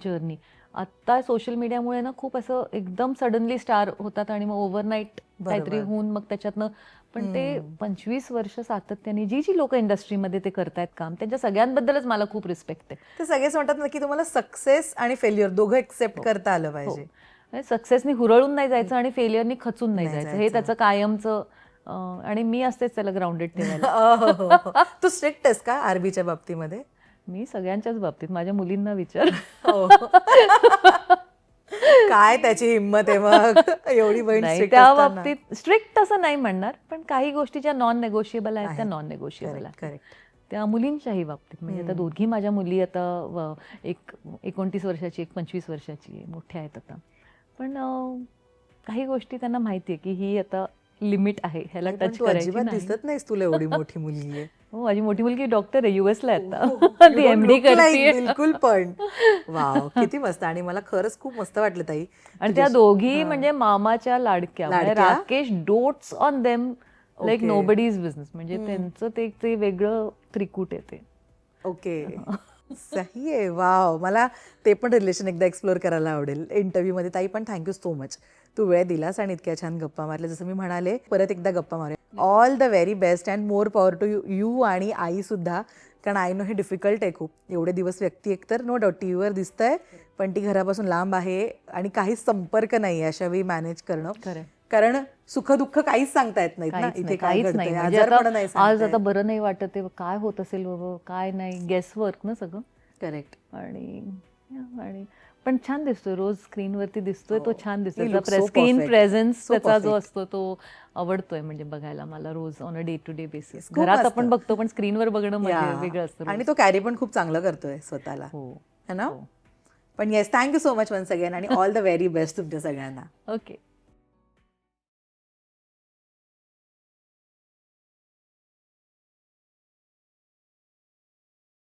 जर्नी. आत्ता सोशल मीडियामुळे ना खूप असं एकदम सडनली स्टार होतात आणि मग ओव्हरनाईट काहीतरी होऊन मग त्याच्यातनं. पण ते 25 वर्ष सातत्याने जी लोक इंडस्ट्रीमध्ये ते करतायत काम, त्यांच्या सगळ्यांबद्दलच मला खूप रिस्पेक्ट आहे. ते सगळेच म्हणतात ना की तुम्हाला सक्सेस आणि फेल्युअर दोघं एक्सेप्ट करता आलं पाहिजे. सक्सेसनी हुरळून नाही जायचं आणि फेलियरनी खचून नाही जायचं, हे त्याचं कायमचं. आणि मी असतेच त्याला ग्राउंडेड ठेवायला. तू स्ट्रिक्ट आहेस का आरबीच्या बाबतीमध्ये? मी सगळ्यांच्याच बाबतीत, माझ्या मुलींना विचार. काय त्याची हिंमत आहे मग, एवढी बहीण स्ट्रिक्ट त्या बाबतीत स्ट्रिक्ट असं नाही म्हणणार, पण काही गोष्टी ज्या नॉन नेगोशिएबल आहेत त्या नॉन नेगोशिएबल आहेत. त्या मुलींच्याही बाबतीत. म्हणजे आता दोघी माझ्या मुली आता एक 29 वर्षाची, एक 25 वर्षाची, मोठ्या आहेत आता. पण काही गोष्टी त्यांना माहितीये की ही आता लिमिट आहे, ह्याला टच करायची नाही. दिसत नाहीस तुला एवढी मोठी मुलगी आहे. हो, माझी मोठी मुलगी डॉक्टर आहे, युएसला आता, ती एमडी करते. बिलकुल. पण वाव, किती मस्त. आणि मला खरंच खूप मस्त वाटलं ताई. आणि त्या दोघी म्हणजे मामाच्या लाडक्या. Rakesh dots on them like nobody's business. म्हणजे त्यांचं ते वेगळं त्रिकूट आहे ते. ओके, सही आहे. वाव, मला ते पण रिलेशन एकदा एक्सप्लोअर करायला आवडेल इंटरव्ह्यू मध्ये. ताई पण थँक्यू सो मच, तू वेळ दिलास आणि इतक्या छान गप्पा मारल्या. जसं मी म्हणाले, परत एकदा गप्पा मारूया. All the very best and more power to you. आणि आई सुद्धा कारण आय नो हे डिफिकल्ट आहे खूप. एवढे दिवस व्यक्ती एकतर नो डाऊट टीव्हीवर दिसतंय पण ती घरापासून लांब आहे आणि काहीच संपर्क नाही अशा वेळी मॅनेज करणं. खरंय. कारण सुख दुःख काहीच सांगता येत नाहीत ना काहीच इथे नाही, काय काहीच नाही. घडतंय, म्हणजे आजारपण आता नाही आज सांगता आता बरं नाही वाटत आहे, काय होत असेल बाबा, काय नाही, गेस वर्क ना सगळं. करेक्ट. आणि आणि पण छान दिसतोय, रोज स्क्रीनवरती दिसतोय तो, हो. छान He looks दिसतोय. so screen perfect. Presence So त्याचा जो perfect. असतो तो आवडतोय म्हणजे बघायला मला रोज on a day to day basis. खूप घरात मस्त. आपण बघतो पण स्क्रीनवर बघणं म्हणजे Yeah. वेगळं असतं आणि रोज. तो कॅरी पण खूप चांगलं करतोय स्वतःला, हो है ना? हो. पण yes, thank you so much once again आणि ऑल द व्हेरी बेस्ट तुमच्या सगळ्यांना. ओके.